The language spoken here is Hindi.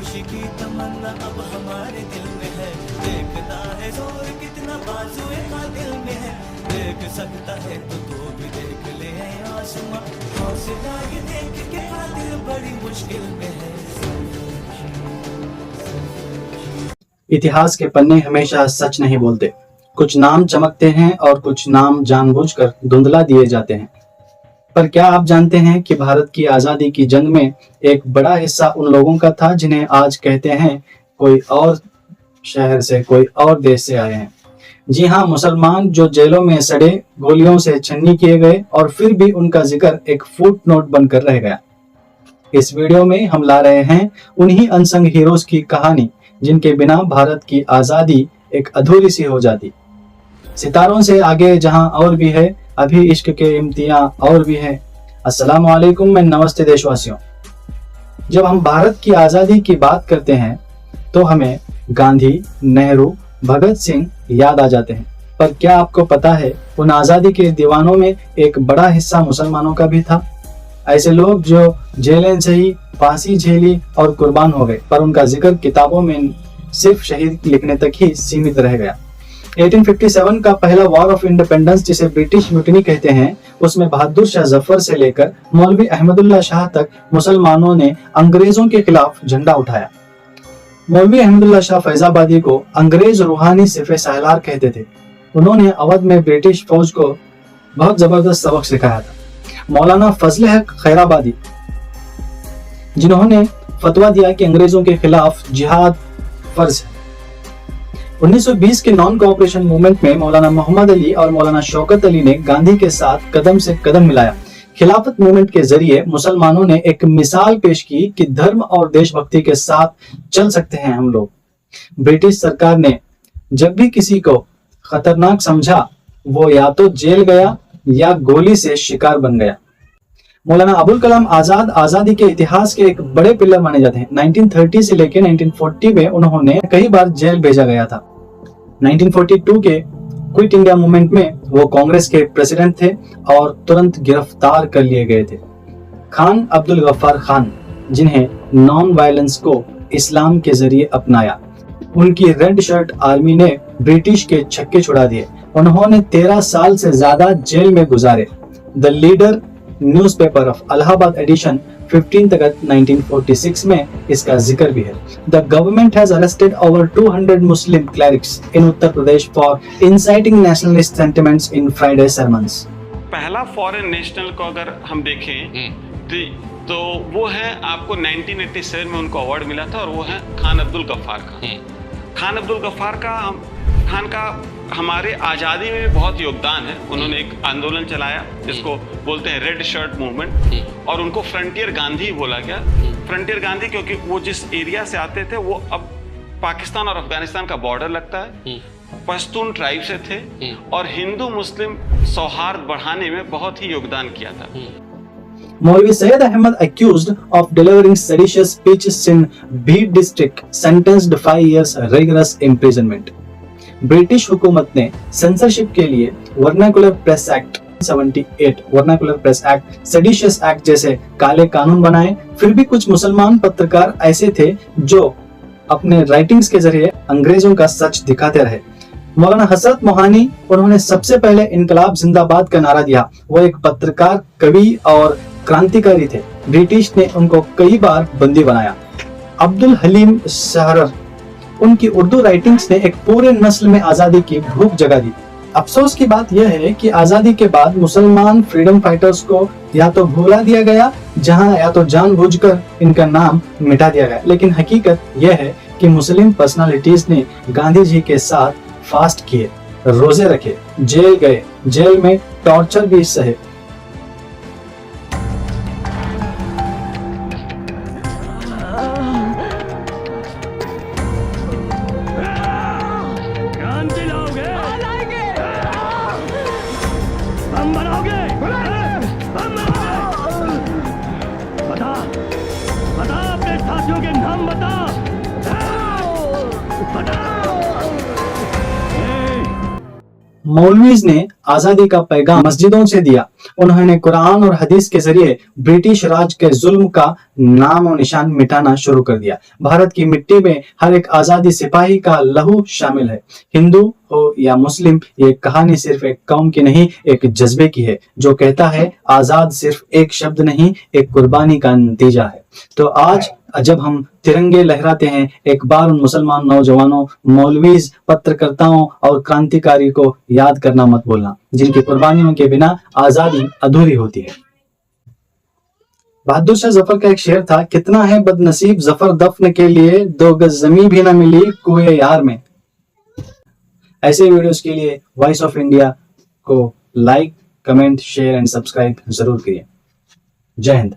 खुशी की तमन्ना अब हमारे दिल में है, देखना है जोर कितना बाजुए का दिल में है, देख सकता है तो तू भी देख ले आसमां, हौसला ये देख के दिल बड़ी मुश्किल में है। इतिहास के पन्ने हमेशा सच नहीं बोलते। कुछ नाम चमकते हैं और कुछ नाम जानबूझकर धुंधला दिए जाते हैं। पर क्या आप जानते हैं कि भारत की आजादी की जंग में एक बड़ा हिस्सा उन लोगों का था जिन्हें आज कहते हैं कोई और शहर से, कोई और देश से आए हैं। जी हाँ, मुसलमान जो जेलों में सड़े, गोलियों से छन्नी किए गए और फिर भी उनका जिक्र एक फुट नोट बनकर रह गया। इस वीडियो में हम ला रहे हैं उन्हीं अनसंग हीरोज की कहानी जिनके बिना भारत की आजादी एक अधूरी सी हो जाती। सितारों से आगे जहां और भी है, अभी इश्क के इम्तियां और भी है। अस्सलाम वालेकुम, मैं नमस्ते देशवासियों। जब हम भारत की आजादी की बात करते हैं तो हमें गांधी, नेहरू, भगत सिंह याद आ जाते हैं। पर क्या आपको पता है उन आजादी के दीवानों में एक बड़ा हिस्सा मुसलमानों का भी था। ऐसे लोग जो जेलें सही, फांसी झेली और कुर्बान हो गए, पर उनका जिक्र किताबों में सिर्फ शहीद लिखने तक ही सीमित रह गया। 1857 का पहला वॉर ऑफ इंडिपेंडेंस, जिसे ब्रिटिश म्यूटिनी कहते हैं, उसमें बहादुर शाह जफर से लेकर मौलवी अहमदुल्ला शाह तक मुसलमानों ने अंग्रेजों के खिलाफ झंडा उठाया। मौलवी अहमदुल्ला शाह फैजाबादी को अंग्रेज रूहानी सिफे सालार कहते थे। उन्होंने अवध में ब्रिटिश फौज को बहुत जबरदस्त सबक सिखाया था। मौलाना फजल हक खैराबादी, जिन्होंने फतवा दिया कि अंग्रेजों के खिलाफ जिहाद फर्ज है। 1920 के नॉन कोऑपरेशन मूवमेंट में मौलाना मोहम्मद अली और मौलाना शौकत अली ने गांधी के साथ कदम से कदम मिलाया। खिलाफत मूवमेंट के जरिए मुसलमानों ने एक मिसाल पेश की कि धर्म और देशभक्ति के साथ चल सकते हैं हम लोग। ब्रिटिश सरकार ने जब भी किसी को खतरनाक समझा, वो या तो जेल गया या गोली से शिकार बन गया। मौलाना अबुल कलाम आजाद आजादी के इतिहास के एक बड़े पिलर माने जाते हैं। 1930 से लेकर 1940 में उन्होंने कई बार जेल भेजा गया था। 1942 के क्विट इंडिया मूवमेंट में वो कांग्रेस के प्रेसिडेंट थे और तुरंत गिरफ्तार कर लिए गए थे। खान अब्दुल गफ्फार खान, जिन्हें नॉन वायलेंस को इस्लाम के जरिए अपनाया, उनकी रेड शर्ट आर्मी ने ब्रिटिश के छक्के छुड़ा दिए। उन्होंने 13 साल से ज्यादा जेल में गुजारे। The leader newspaper of Allahabad edition 15 अगस्त 1946 में इसका जिक्र भी है। The government has arrested over 200 Muslim clerics in Uttar Pradesh for inciting nationalist sentiments in Friday sermons। पहला फॉरेन नेशनल को अगर हम देखें तो वो है, आपको 1987 में उनको अवार्ड मिला था और वो है खान अब्दुल गफ्फार खान। खान अब्दुल गफ्फार खान का हमारे आज़ादी में भी बहुत योगदान है। उन्होंने एक आंदोलन चलाया जिसको बोलते हैं रेड शर्ट मूवमेंट, और उनको फ्रंटियर गांधी बोला गया। फ्रंटियर गांधी क्योंकि वो जिस एरिया से आते थे वो अब पाकिस्तान और अफगानिस्तान का बॉर्डर लगता है, पश्तून ट्राइब से थे और हिंदू मुस्लिम सौहार्द बढ़ाने में बहुत ही योगदान किया था। मौलवी Syed Ahmad accused of delivering seditious speeches in Bid district sentenced 5 years rigorous imprisonment। British हुकूमत ने सेंसरशिप के लिए vernacular press act 78, vernacular press act, seditious act जैसे काले कानून बनाए। फिर भी कुछ मुसलमान पत्रकार ऐसे थे जो अपने राइटिंग्स के जरिए अंग्रेजों का सच दिखाते रहे। मौलाना हसरत मोहानी, उन्होंने सबसे पहले इनकलाब जिंदाबाद का नारा दिया। वो एक पत्रकार, कवि और क्रांतिकारी थे। ब्रिटिश ने उनको कई बार बंदी बनाया। अब्दुल हलीम शहरर, उनकी उर्दू राइटिंग्स ने एक पूरे नस्ल में आजादी की भूख जगा दी। अफसोस की बात यह है कि आजादी के बाद मुसलमान फ्रीडम फाइटर्स को या तो भुला दिया गया, जहां या तो जानबूझकर इनका नाम मिटा दिया गया। लेकिन हकीकत यह है कि मुस्लिम पर्सनालिटीज ने गांधी जी के साथ फास्ट किए, रोजे रखे, जेल गए, जेल में टॉर्चर भी सहे। मौलवीज ने आजादी का पैगाम मस्जिदों से दिया। उन्होंने कुरान और हदीस के जरिए ब्रिटिश राज के जुल्म का नाम और निशान मिटाना शुरू कर दिया। भारत की मिट्टी में हर एक आजादी सिपाही का लहू शामिल है। हिंदू हो या मुस्लिम, ये कहानी सिर्फ एक कौम की नहीं, एक जज्बे की है जो कहता है आजाद सिर्फ एक शब्द नहीं, एक कुर्बानी का नतीजा है। तो आज जब हम तिरंगे लहराते हैं, एक बार उन मुसलमान नौजवानों, मौलवीज, पत्रकर्ताओं और क्रांतिकारी को याद करना मत भूलना, जिनकी कुर्बानियों के बिना आजादी अधूरी होती है। बहादुर शाह जफर का एक शेर था, कितना है बदनसीब जफर दफन के लिए, 2 गज जमीन भी ना मिली कुए यार में। ऐसे वीडियोस के लिए वॉइस ऑफ इंडिया को like, comment, share and subscribe जरूर करिए। जय हिंद।